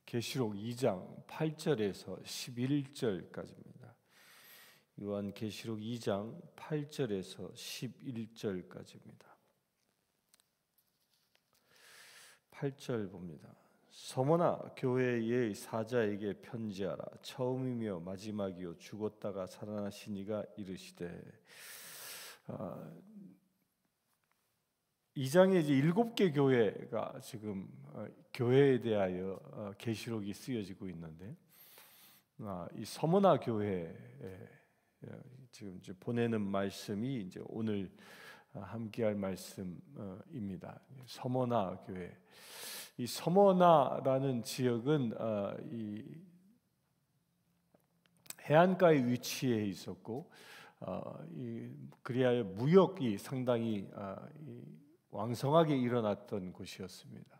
계시록 2장 8절에서 11절까지입니다. 요한계시록 2장 8절에서 11절까지입니다. 8절 봅니다. 서머나 교회의 사자에게 편지하라. 처음이며 마지막이요 죽었다가 살아나신 이가 이르시되. 2장에 이제 7개 교회가 지금 교회에 대하여 계시록이 쓰여지고 있는데, 이 서머나 교회에 지금 이제 보내는 말씀이 이제 오늘 함께할 말씀입니다. 서머나 교회. 이 서머나라는 지역은 이 해안가에 위치해 있었고, 그리하여 무역이 상당히 왕성하게 일어났던 곳이었습니다.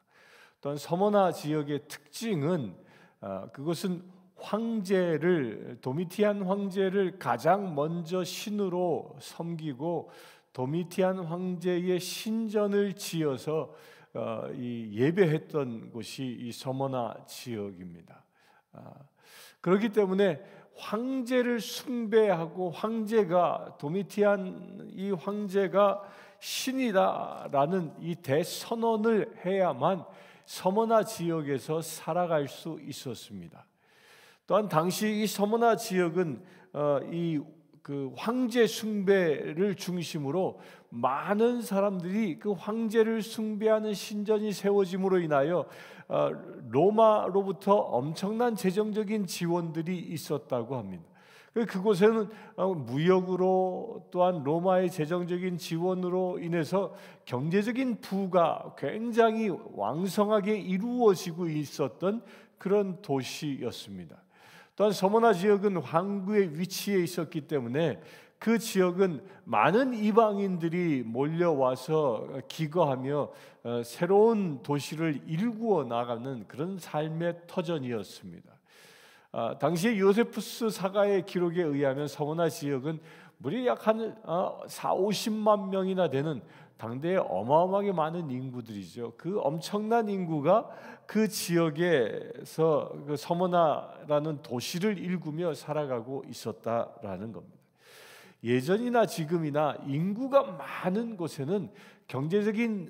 또한 서머나 지역의 특징은 그것은 도미티안 황제를 가장 먼저 신으로 섬기고 도미티안 황제의 신전을 지어서 예배했던 곳이 이 서머나 지역입니다. 그렇기 때문에 황제를 숭배하고 도미티안 이 황제가 신이다라는 이 대선언을 해야만 서머나 지역에서 살아갈 수 있었습니다. 또한 당시 이 서머나 지역은 그 황제 숭배를 중심으로 많은 사람들이 그 황제를 숭배하는 신전이 세워짐으로 인하여 로마로부터 엄청난 재정적인 지원들이 있었다고 합니다. 그곳에는 무역으로 또한 로마의 재정적인 지원으로 인해서 경제적인 부가 굉장히 왕성하게 이루어지고 있었던 그런 도시였습니다. 또한 서머나 지역은 항구에 위치해 있었기 때문에 그 지역은 많은 이방인들이 몰려와서 기거하며 새로운 도시를 일구어 나가는 그런 삶의 터전이었습니다. 당시 요세푸스 사가의 기록에 의하면 서머나 지역은 무려 약 한 40-50만 명이나 되는 당대에 어마어마하게 많은 인구들이죠. 그 엄청난 인구가 그 지역에서 그 서머나라는 도시를 일구며 살아가고 있었다라는 겁니다. 예전이나 지금이나 인구가 많은 곳에는 경제적인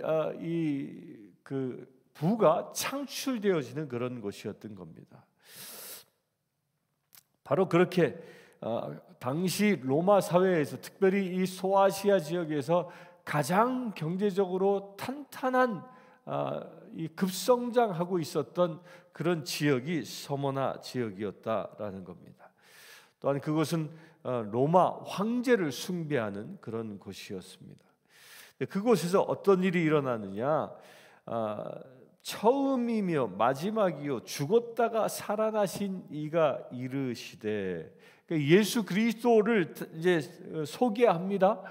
그 부가 창출되어지는 그런 곳이었던 겁니다. 바로 그렇게 당시 로마 사회에서 특별히 이 소아시아 지역에서 가장 경제적으로 탄탄한 이 급성장하고 있었던 그런 지역이 서머나 지역이었다라는 겁니다. 또한 그것은 로마 황제를 숭배하는 그런 곳이었습니다. 그곳에서 어떤 일이 일어나느냐? 처음이며 마지막이요 죽었다가 살아나신 이가 이르시되. 예수 그리스도를 이제 소개합니다.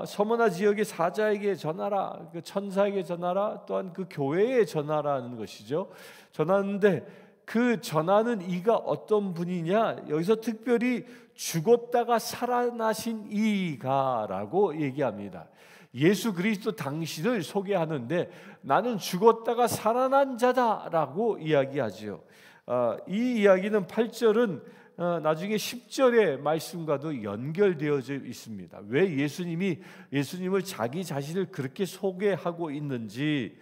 서머나 지역의 사자에게 전하라, 그 천사에게 전하라, 또한 그 교회에 전하라는 것이죠. 전하는데 그 전하는 이가 어떤 분이냐? 여기서 특별히 죽었다가 살아나신 이가라고 얘기합니다. 예수 그리스도 당신을 소개하는데 나는 죽었다가 살아난 자다라고 이야기하죠. 이 이야기는 8절은 나중에 10절의 말씀과도 연결되어져 있습니다. 왜 예수님을 자기 자신을 그렇게 소개하고 있는지.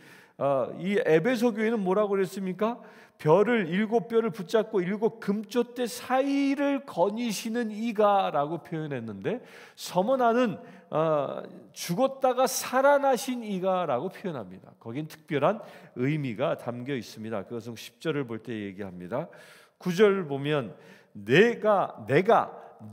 이 에베소 교회는 뭐라고 그랬습니까? 7별을 붙잡고 7 금쪽대 사이를 거니시는 이가라고 표현했는데, 서머나는 죽었다가 살아나신 이가라고 표현합니다. 거긴 특별한 의미가 담겨 있습니다. 그것은 10절을 볼 때 얘기합니다. 9절 보면 내가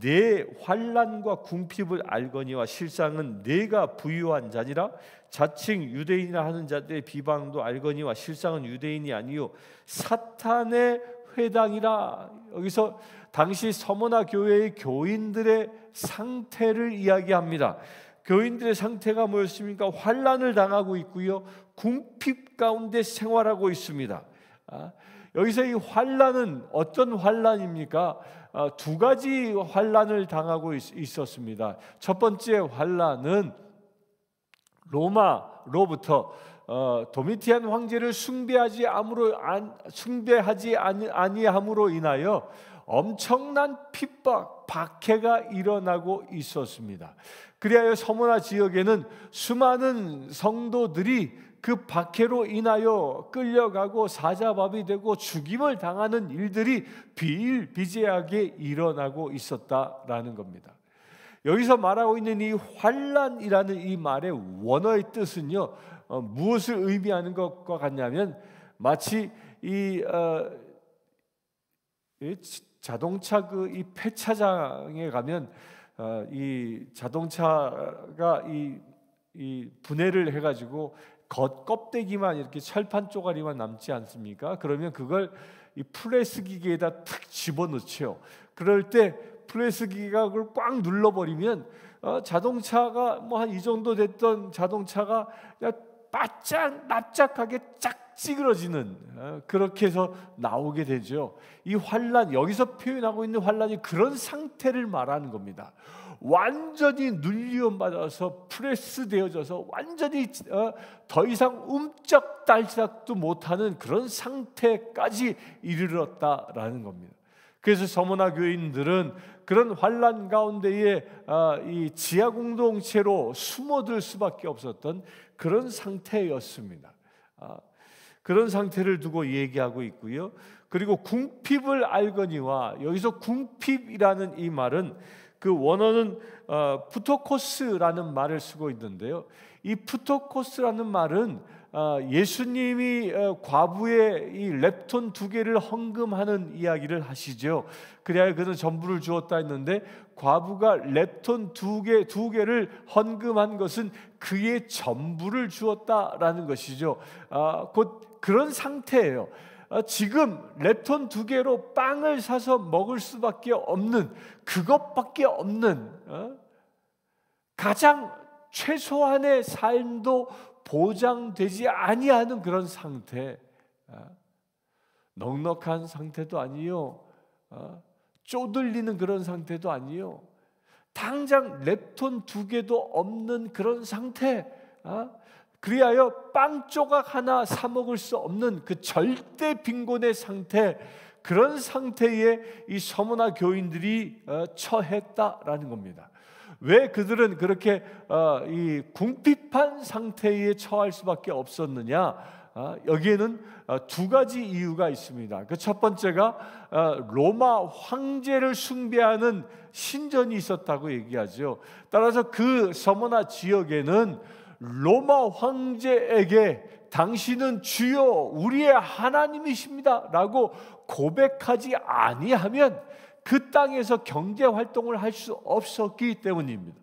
내 환난과 궁핍을 알거니와 실상은 내가 부유한 자니라. 자칭 유대인이라 하는 자들의 비방도 알거니와 실상은 유대인이 아니요 사탄의 회당이라. 여기서 당시 서머나 교회의 교인들의 상태를 이야기합니다. 교인들의 상태가 뭐였습니까? 환난을 당하고 있고요, 궁핍 가운데 생활하고 있습니다. 여기서 이 환난은 어떤 환난입니까? 두 가지 환난을 당하고 있었습니다. 첫 번째 환난은 로마로부터 도미티안 황제를 숭배하지 아니함으로 인하여 엄청난 핍박, 박해가 일어나고 있었습니다. 그리하여 서머나 지역에는 수많은 성도들이 그 박해로 인하여 끌려가고 사자밥이 되고 죽임을 당하는 일들이 비일비재하게 일어나고 있었다라는 겁니다. 여기서 말하고 있는 이 환난이라는 이 말의 원어의 뜻은요, 무엇을 의미하는 것과 같냐면 마치 이 자동차 이 폐차장에 가면 이 자동차가 이 분해를 해가지고 겉껍데기만 이렇게 철판 쪼가리만 남지 않습니까? 그러면 그걸 이 프레스 기계에다 탁 집어넣죠. 그럴 때 프레스 기계가 그걸 꽉 눌러버리면 자동차가 뭐 한 이 정도 됐던 자동차가 바짝 납작하게 쫙 찌그러지는 그렇게 해서 나오게 되죠. 이 환난, 여기서 표현하고 있는 환난이 그런 상태를 말하는 겁니다. 완전히 눌리움받아서 프레스 되어져서 완전히 더 이상 움쩍달싹도 못하는 그런 상태까지 이르렀다라는 겁니다. 그래서 서머나 교인들은 그런 환난 가운데에 이 지하 공동체로 숨어들 수밖에 없었던 그런 상태였습니다. 그런 상태를 두고 얘기하고 있고요. 그리고 궁핍을 알거니와, 여기서 궁핍이라는 이 말은 그 원어는 푸토코스라는 말을 쓰고 있는데요. 이 푸토코스라는 말은 예수님이 과부의 이 렙톤 2개를 헌금하는 이야기를 하시죠. 그래야 그는 전부를 주었다 했는데, 과부가 렙톤 2개를 헌금한 것은 그의 전부를 주었다라는 것이죠. 곧 그런 상태예요. 지금 렙톤 2개로 빵을 사서 먹을 수밖에 없는, 그것밖에 없는 가장 최소한의 삶도 보장되지 아니하는 그런 상태, 넉넉한 상태도 아니요, 쪼들리는 그런 상태도 아니요, 당장 렙톤 2개도 없는 그런 상태, 그리하여 빵 조각 하나 사 먹을 수 없는 그 절대 빈곤의 상태, 그런 상태에 이 서머나 교인들이 처했다라는 겁니다. 왜 그들은 그렇게 이 궁핍한 상태에 처할 수밖에 없었느냐? 여기에는 2가지 이유가 있습니다. 그 첫 번째가 로마 황제를 숭배하는 신전이 있었다고 얘기하죠. 따라서 그 서머나 지역에는 로마 황제에게 당신은 주여 우리의 하나님이십니다 라고 고백하지 아니하면 그 땅에서 경제 활동을 할 수 없었기 때문입니다.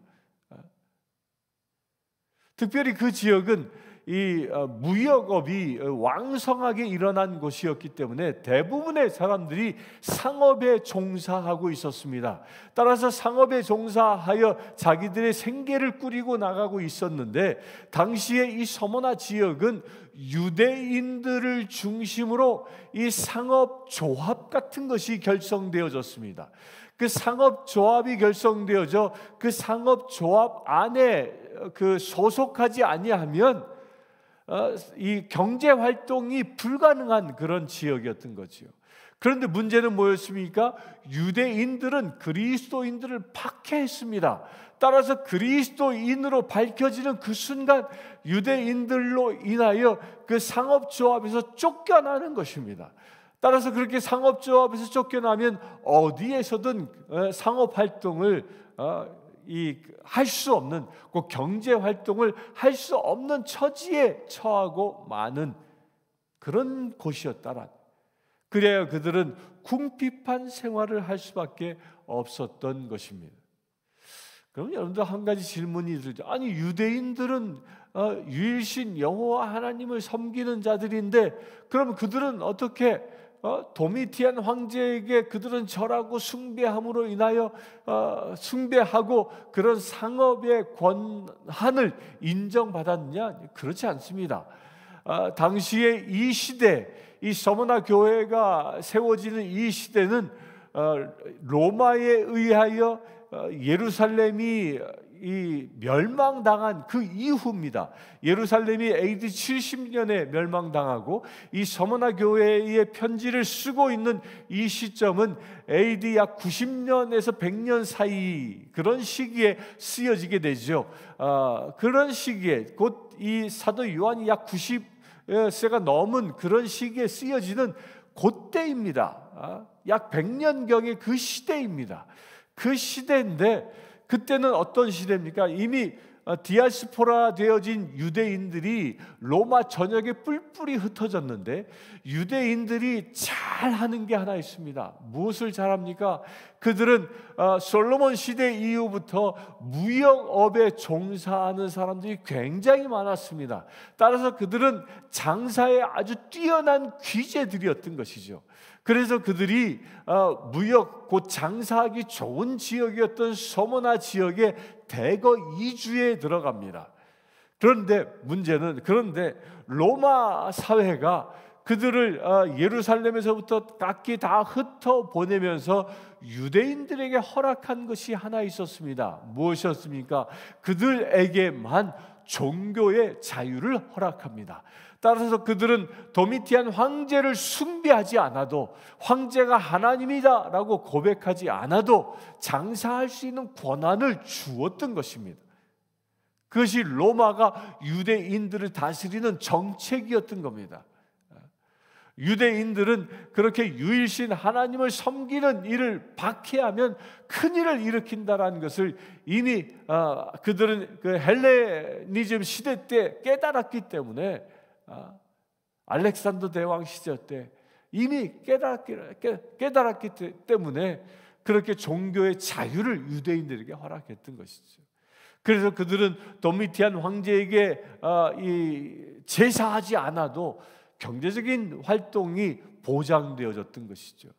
특별히 그 지역은 이 무역업이 왕성하게 일어난 곳이었기 때문에 대부분의 사람들이 상업에 종사하고 있었습니다. 따라서 상업에 종사하여 자기들의 생계를 꾸리고 나가고 있었는데, 당시에 이 서머나 지역은 유대인들을 중심으로 이 상업조합 같은 것이 결성되어졌습니다. 그 상업조합이 결성되어져 그 상업조합 안에 그 소속하지 아니하면 이 경제 활동이 불가능한 그런 지역이었던 거지요. 그런데 문제는 뭐였습니까? 유대인들은 그리스도인들을 박해했습니다. 따라서 그리스도인으로 밝혀지는 그 순간 유대인들로 인하여 그 상업조합에서 쫓겨나는 것입니다. 따라서 그렇게 상업조합에서 쫓겨나면 어디에서든 상업활동을 할 수 없는, 그 경제 활동을 할 수 없는 처지에 처하고 마는 그런 곳이었다라. 그래야 그들은 궁핍한 생활을 할 수밖에 없었던 것입니다. 그럼 여러분들 한 가지 질문이 들죠. 아니 유대인들은 유일신 여호와 하나님을 섬기는 자들인데, 그럼 그들은 어떻게 도미티안 황제에게 그들은 절하고 숭배함으로 인하여 숭배하고 그런 상업의 권한을 인정받았느냐? 그렇지 않습니다. 당시에 이 시대, 이 서머나 교회가 세워지는 이 시대는 로마에 의하여 예루살렘이 이 멸망당한 그 이후입니다. 예루살렘이 AD 70년에 멸망당하고 이 서머나 교회의 편지를 쓰고 있는 이 시점은 AD 약 90년에서 100년 사이 그런 시기에 쓰여지게 되죠. 그런 시기에 곧 이 사도 요한이 약 90세가 넘은 그런 시기에 쓰여지는 그때입니다. 약 100년경의 그 시대입니다. 그 시대인데 그때는 어떤 시대입니까? 이미 디아스포라 되어진 유대인들이 로마 전역에 뿔뿔이 흩어졌는데 유대인들이 잘하는 게 하나 있습니다. 무엇을 잘합니까? 그들은 솔로몬 시대 이후부터 무역업에 종사하는 사람들이 굉장히 많았습니다. 따라서 그들은 장사에 아주 뛰어난 귀재들이었던 것이죠. 그래서 그들이 무역 곧 장사하기 좋은 지역이었던 서머나 지역에 대거 이주에 들어갑니다. 그런데 문제는 로마 사회가 그들을 예루살렘에서부터 각기 다 흩어 보내면서 유대인들에게 허락한 것이 하나 있었습니다. 무엇이었습니까? 그들에게만 종교의 자유를 허락합니다. 따라서 그들은 도미티안 황제를 숭배하지 않아도, 황제가 하나님이다라고 고백하지 않아도 장사할 수 있는 권한을 주었던 것입니다. 그것이 로마가 유대인들을 다스리는 정책이었던 겁니다. 유대인들은 그렇게 유일신 하나님을 섬기는 일을 박해하면 큰일을 일으킨다라는 것을 이미 그들은 그 헬레니즘 시대 때 깨달았기 때문에, 알렉산더 대왕 시절 때 이미 깨달았기 때문에 그렇게 종교의 자유를 유대인들에게 허락했던 것이죠. 그래서 그들은 도미티안 황제에게 제사하지 않아도 경제적인 활동이 보장되어졌던 것이죠.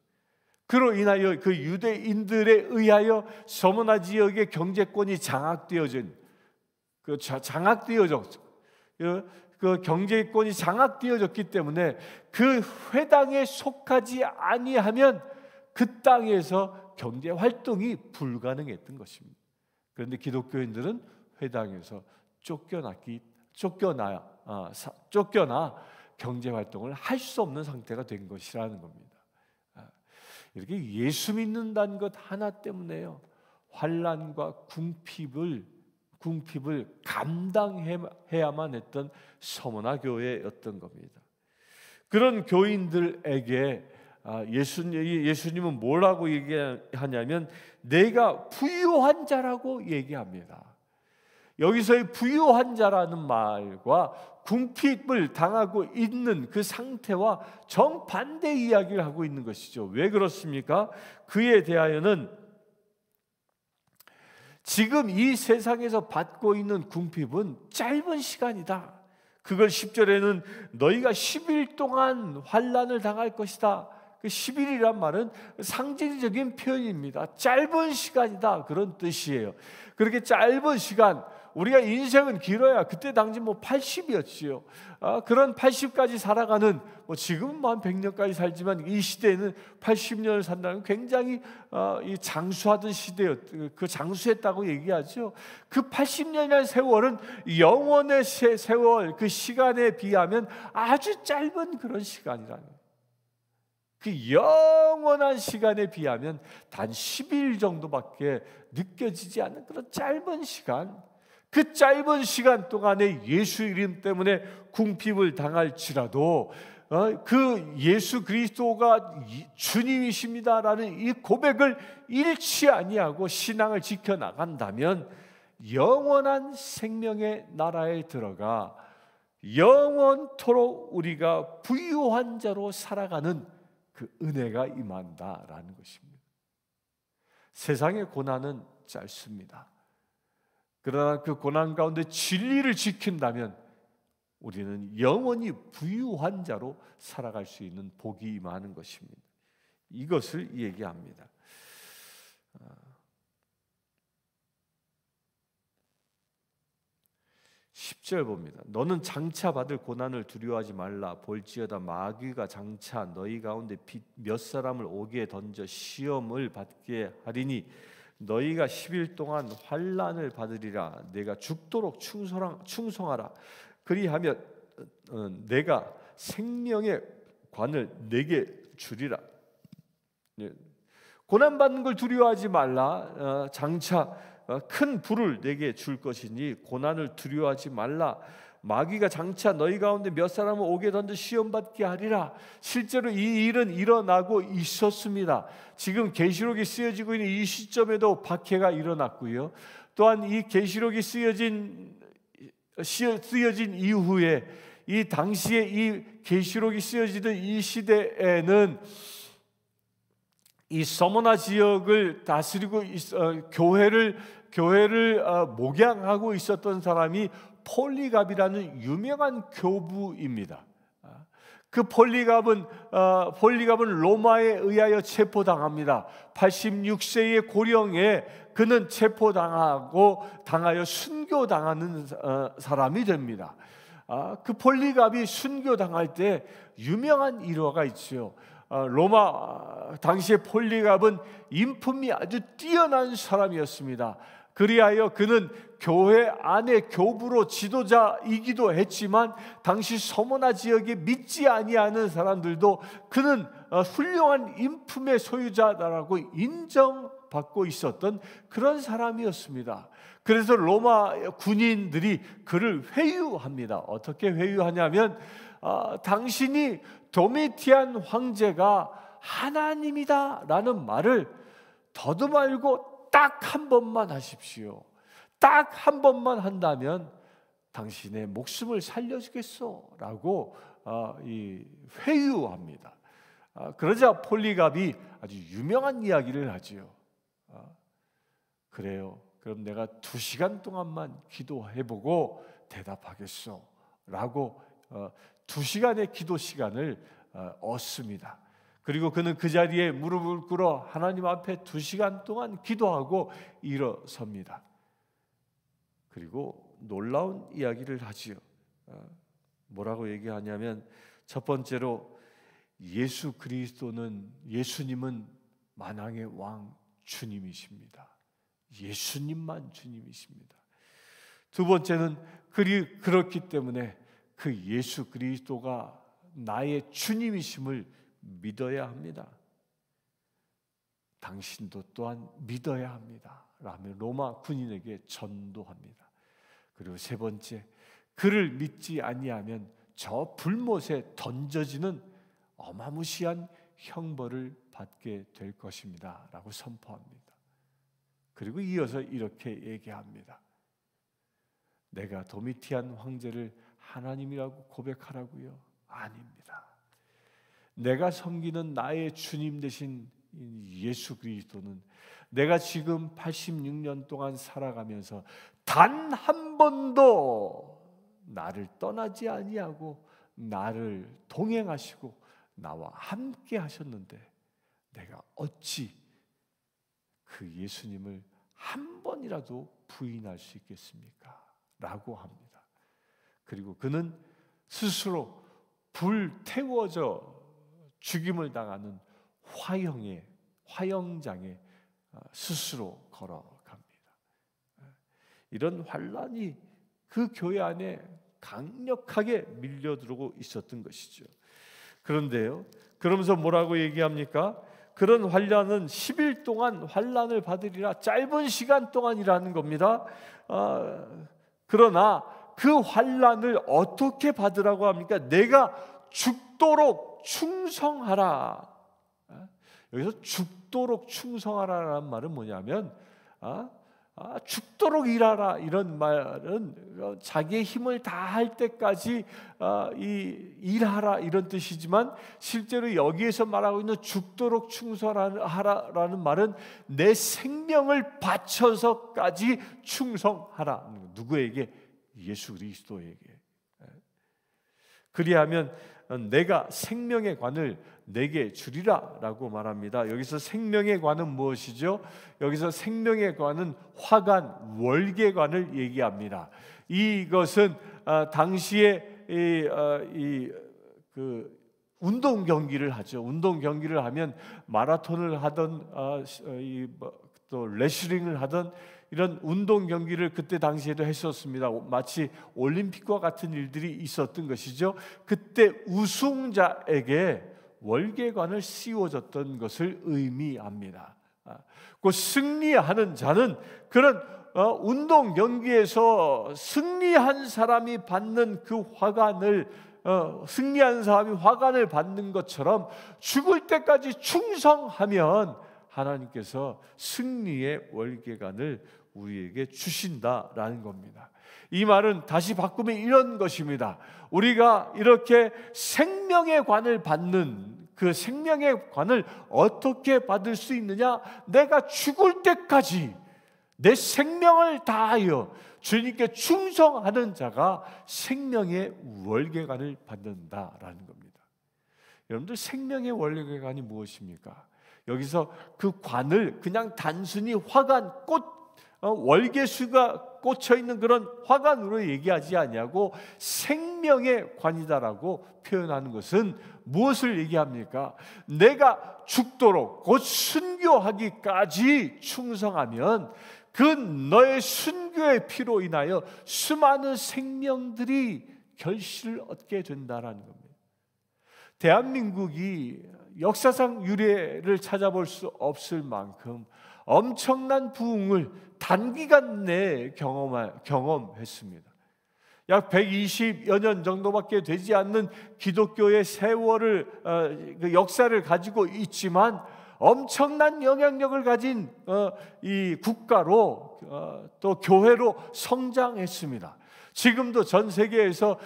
그로 인하여 그 유대인들에 의하여 서머나 지역의 경제권이 장악되어진 그 경제권이 장악되어졌기 때문에 그 회당에 속하지 아니하면 그 땅에서 경제 활동이 불가능했던 것입니다. 그런데 기독교인들은 회당에서 쫓겨나 경제 활동을 할 수 없는 상태가 된 것이라는 겁니다. 이렇게 예수 믿는다는 것 하나 때문에요, 환난과 궁핍을 감당해야만 했던 서머나 교회였던 겁니다. 그런 교인들에게 예수님은 뭐라고 얘기하냐면 내가 부유한 자라고 얘기합니다. 여기서의 부유한 자라는 말과 궁핍을 당하고 있는 그 상태와 정반대 이야기를 하고 있는 것이죠. 왜 그렇습니까? 그에 대하여는 지금 이 세상에서 받고 있는 궁핍은 짧은 시간이다. 그걸 10절에는 너희가 10일 동안 환난을 당할 것이다. 그 10일이란 말은 상징적인 표현입니다. 짧은 시간이다, 그런 뜻이에요. 그렇게 짧은 시간, 우리가 인생은 길어야 그때 당시 80이었지요. 그런 80까지 살아가는, 지금은 한 100년까지 살지만 이 시대에는 80년을 산다는 굉장히 장수하던 그 장수했다고 얘기하죠. 그 80년이라는 세월은 영원의 세월, 그 시간에 비하면 아주 짧은 그런 시간이라는 거예요. 그 영원한 시간에 비하면 단 10일 정도밖에 느껴지지 않는 그런 짧은 시간, 그 짧은 시간 동안에 예수 이름 때문에 궁핍을 당할지라도 그 예수 그리스도가 주님이십니다라는 이 고백을 잃지 아니하고 신앙을 지켜나간다면 영원한 생명의 나라에 들어가 영원토록 우리가 부유한 자로 살아가는 그 은혜가 임한다라는 것입니다. 세상의 고난은 짧습니다. 그러나 그 고난 가운데 진리를 지킨다면 우리는 영원히 부유한 자로 살아갈 수 있는 복이 임하는 것입니다. 이것을 얘기합니다. 10절 봅니다. 너는 장차 받을 고난을 두려워하지 말라. 볼지어다 마귀가 장차 너희 가운데 몇 사람을 옥에 던져 시험을 받게 하리니 너희가 10일 동안 환난을 받으리라. 내가 죽도록 충성하라. 그리하면 내가 생명의 관을 내게 주리라. 고난받는 걸 두려워하지 말라. 장차 큰 불을 내게 줄 것이니 고난을 두려워하지 말라. 마귀가 장차 너희 가운데 몇 사람을 오게 던져 시험받게 하리라. 실제로 이 일은 일어나고 있었습니다. 지금 계시록이 쓰여지고 있는 이 시점에도 박해가 일어났고요. 또한 이 계시록이 쓰여진 이후에 이 당시에 이 계시록이 쓰여지던 이 시대에는 이 서머나 지역을 다스리고 교회를 목양하고 있었던 사람이 폴리갑이라는 유명한 교부입니다. 그 폴리갑은 로마에 의하여 체포당합니다. 86세의 고령에 그는 당하여 순교당하는 사람이 됩니다. 그 폴리갑이 순교당할 때 유명한 일화가 있죠. 로마 당시의 폴리갑은 인품이 아주 뛰어난 사람이었습니다. 그리하여 그는 교회 안의 교부로 지도자이기도 했지만 당시 서머나 지역에 믿지 아니하는 사람들도 그는 훌륭한 인품의 소유자다라고 인정받고 있었던 그런 사람이었습니다. 그래서 로마 군인들이 그를 회유합니다. 어떻게 회유하냐면 당신이 도미티안 황제가 하나님이다 라는 말을 더듬말고 딱 한 번만 하십시오. 딱 한 번만 한다면 당신의 목숨을 살려주겠소 라고 회유합니다. 그러자 폴리갑이 아주 유명한 이야기를 하지요. 그래요. 그럼 내가 2시간 동안만 기도해보고 대답하겠소 라고 2시간의 기도 시간을 얻습니다. 그리고 그는 그 자리에 무릎을 꿇어 하나님 앞에 2시간 동안 기도하고 일어섭니다. 그리고 놀라운 이야기를 하지요. 뭐라고 얘기하냐면 첫 번째로 예수님은 만왕의 왕 주님이십니다. 예수님만 주님이십니다. 두 번째는 그렇기 때문에 그 예수 그리스도가 나의 주님이심을 믿어야 합니다. 당신도 또한 믿어야 합니다. 라며 로마 군인에게 전도합니다. 그리고 세 번째, 그를 믿지 아니하면 저 불못에 던져지는 어마무시한 형벌을 받게 될 것입니다. 라고 선포합니다. 그리고 이어서 이렇게 얘기합니다. 내가 도미티안 황제를 하나님이라고 고백하라고요? 아닙니다. 내가 섬기는 나의 주님 되신 예수 그리스도는 내가 지금 86년 동안 살아가면서 단 한 번도 나를 떠나지 아니하고 나를 동행하시고 나와 함께 하셨는데 내가 어찌 그 예수님을 한 번이라도 부인할 수 있겠습니까? 라고 합니다. 그리고 그는 스스로 불태워져 죽임을 당하는 화형장에 스스로 걸어갑니다. 이런 환란이 그 교회 안에 강력하게 밀려들어오고 있었던 것이죠. 그런데요, 그러면서 뭐라고 얘기합니까? 그런 환란은 10일 동안 환란을 받으리라. 짧은 시간 동안이라는 겁니다. 그러나 그 환란을 어떻게 받으라고 합니까? 내가 죽도록 충성하라. 여기서 죽도록 충성하라라는 말은 뭐냐면 죽도록 일하라 이런 말은 자기의 힘을 다할 때까지 일하라 이런 뜻이지만 실제로 여기에서 말하고 있는 죽도록 충성하라라는 말은 내 생명을 바쳐서까지 충성하라. 누구에게? 예수 그리스도에게. 그리하면 내가 생명의 관을 내게 주리라 라고 말합니다. 여기서 생명의 관은 무엇이죠? 여기서 생명의 관은 화관, 월계관을 얘기합니다. 이것은 당시에 운동 경기를 하죠. 운동 경기를 하면 마라톤을 하던 또 레슬링을 하던 이런 운동 경기를 그때 당시에도 했었습니다. 마치 올림픽과 같은 일들이 있었던 것이죠. 그때 우승자에게 월계관을 씌워줬던 것을 의미합니다. 그 승리하는 자는 그런 운동 경기에서 승리한 사람이 받는 그 화관을 승리한 사람이 화관을 받는 것처럼 죽을 때까지 충성하면 하나님께서 승리의 월계관을 우리에게 주신다라는 겁니다. 이 말은 다시 바꾸면 이런 것입니다. 우리가 이렇게 생명의 관을 받는 그 생명의 관을 어떻게 받을 수 있느냐? 내가 죽을 때까지 내 생명을 다하여 주님께 충성하는 자가 생명의 월계관을 받는다라는 겁니다. 여러분들, 생명의 월계관이 무엇입니까? 여기서 그 관을 그냥 단순히 화관, 월계수가 꽂혀 있는 그런 화관으로 얘기하지 아니하고 생명의 관이다라고 표현하는 것은 무엇을 얘기합니까? 내가 죽도록 곧 순교하기까지 충성하면 그 너의 순교의 피로 인하여 수많은 생명들이 결실을 얻게 된다라는 겁니다. 대한민국이 역사상 유례를 찾아볼 수 없을 만큼 엄청난 부흥을 단기간 내에 경험했습니다. 약 120여 년 정도밖에 되지 않는 기독교의 세월을 그 역사를 가지고 있지만 엄청난 영향력을 가진 이 국가로 또 교회로 성장했습니다. 지금도 전 세계에서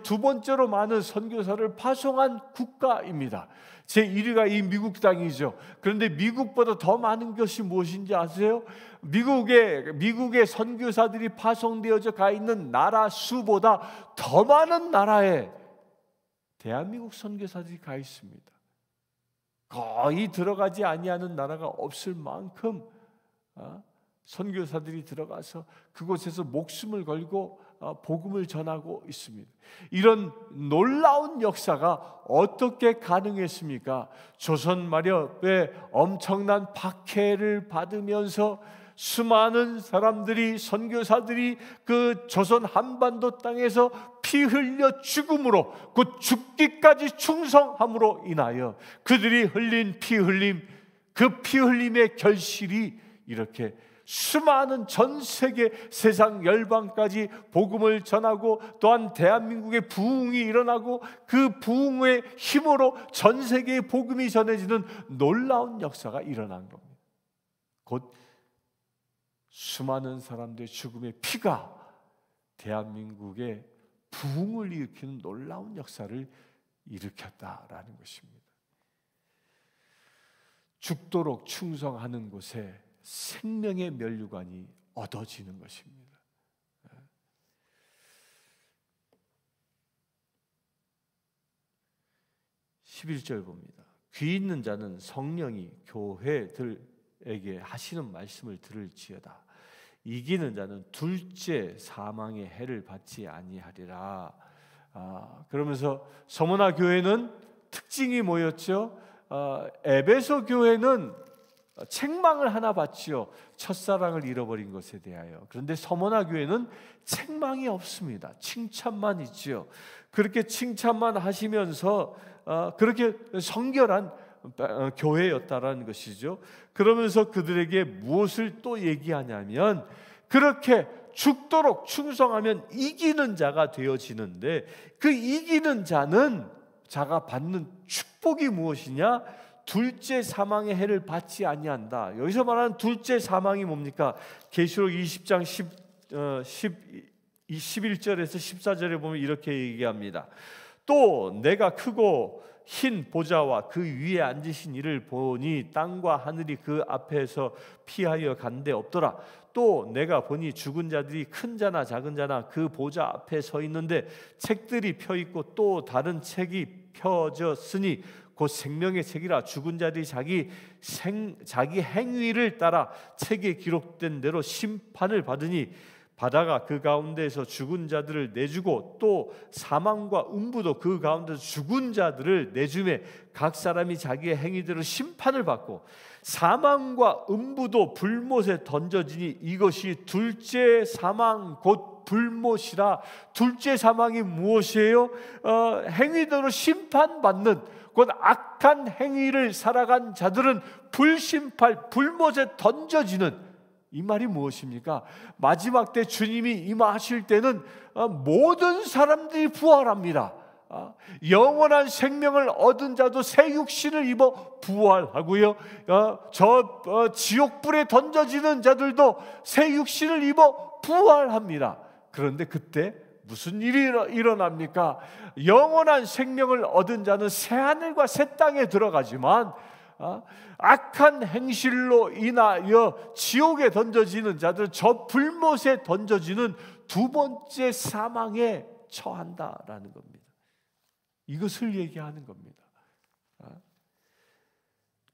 두 번째로 많은 선교사를 파송한 국가입니다. 제1위가 이 미국 땅이죠. 그런데 미국보다 더 많은 것이 무엇인지 아세요? 미국의 선교사들이 파송되어져 가 있는 나라 수보다 더 많은 나라에 대한민국 선교사들이 가 있습니다. 거의 들어가지 아니하는 나라가 없을 만큼 선교사들이 들어가서 그곳에서 목숨을 걸고 복음을 전하고 있습니다. 이런 놀라운 역사가 어떻게 가능했습니까? 조선 마렵에 엄청난 박해를 받으면서 수많은 사람들이, 선교사들이 그 조선 한반도 땅에서 피 흘려 죽음으로, 그 죽기까지 충성함으로 인하여 그들이 흘린 피 흘림, 그 피 흘림의 결실이 이렇게 수많은 전 세계 세상 열방까지 복음을 전하고 또한 대한민국의 부흥이 일어나고 그 부흥의 힘으로 전 세계에 복음이 전해지는 놀라운 역사가 일어난 겁니다. 곧 수많은 사람들의 죽음의 피가 대한민국의 부흥을 일으키는 놀라운 역사를 일으켰다라는 것입니다. 죽도록 충성하는 곳에 생명의 면류관이 얻어지는 것입니다. 11절 봅니다. 귀 있는 자는 성령이 교회들에게 하시는 말씀을 들을지어다. 이기는 자는 둘째 사망의 해를 받지 아니하리라. 그러면서 서머나 교회는 특징이 뭐였죠? 에베소 교회는 책망을 하나 받지요. 첫사랑을 잃어버린 것에 대하여. 그런데 서머나 교회는 책망이 없습니다. 칭찬만 있지요. 그렇게 칭찬만 하시면서 그렇게 성결한 교회였다라는 것이죠. 그러면서 그들에게 무엇을 또 얘기하냐면 그렇게 죽도록 충성하면 이기는 자가 되어지는데 그 이기는 자가 받는 축복이 무엇이냐? 둘째 사망의 해를 받지 아니한다. 여기서 말하는 둘째 사망이 뭡니까? 계시록 20장 11절에서 14절에 보면 이렇게 얘기합니다. 또 내가 크고 흰 보좌와 그 위에 앉으신 이를 보니 땅과 하늘이 그 앞에서 피하여 간데 없더라. 또 내가 보니 죽은 자들이 큰 자나 작은 자나 그 보좌 앞에 서 있는데 책들이 펴 있고 또 다른 책이 펴졌으니 곧 생명의 책이라. 죽은 자들이 자기 행위를 따라 책에 기록된 대로 심판을 받으니 바다가 그 가운데에서 죽은 자들을 내주고 또 사망과 음부도 그 가운데서 죽은 자들을 내주매 각 사람이 자기의 행위대로 심판을 받고 사망과 음부도 불못에 던져지니 이것이 둘째 사망 곧 불못이라. 둘째 사망이 무엇이에요? 행위대로 심판받는, 곧 악한 행위를 살아간 자들은 불심팔 불못에 던져지는, 이 말이 무엇입니까? 마지막 때 주님이 임하실 때는 모든 사람들이 부활합니다. 영원한 생명을 얻은 자도 새 육신을 입어 부활하고요, 지옥불에 던져지는 자들도 새 육신을 입어 부활합니다. 그런데 그때 무슨 일이 일어납니까? 영원한 생명을 얻은 자는 새하늘과 새 땅에 들어가지만 악한 행실로 인하여 지옥에 던져지는 자들은 저 불못에 던져지는 두 번째 사망에 처한다라는 겁니다. 이것을 얘기하는 겁니다.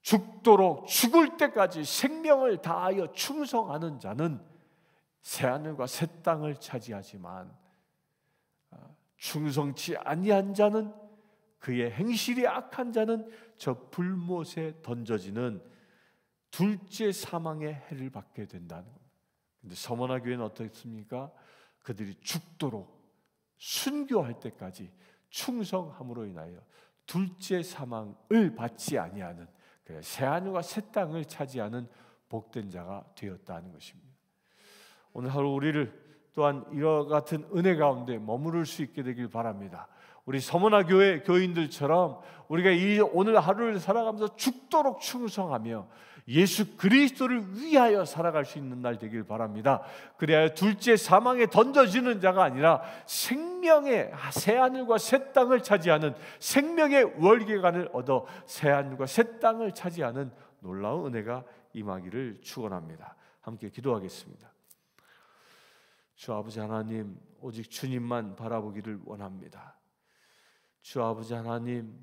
죽도록 죽을 때까지 생명을 다하여 충성하는 자는 새하늘과 새 땅을 차지하지만 충성치 아니한 자는, 그의 행실이 악한 자는 저 불못에 던져지는 둘째 사망의 해를 받게 된다는 겁니다. 그런데 서머나 교회는 어떻습니까? 그들이 죽도록 순교할 때까지 충성함으로 인하여 둘째 사망을 받지 아니하는, 새하늘과 새 땅을 차지하는 복된 자가 되었다는 것입니다. 오늘 하루 우리를 또한 이와 같은 은혜 가운데 머무를 수 있게 되길 바랍니다. 우리 서머나 교회 교인들처럼 우리가 이 오늘 하루를 살아가면서 죽도록 충성하며 예수 그리스도를 위하여 살아갈 수 있는 날 되길 바랍니다. 그래야 둘째 사망에 던져지는 자가 아니라 생명의 새하늘과 새 땅을 차지하는, 생명의 월계관을 얻어 새하늘과 새 땅을 차지하는 놀라운 은혜가 임하기를 축원합니다. 함께 기도하겠습니다. 주 아버지 하나님, 오직 주님만 바라보기를 원합니다. 주 아버지 하나님,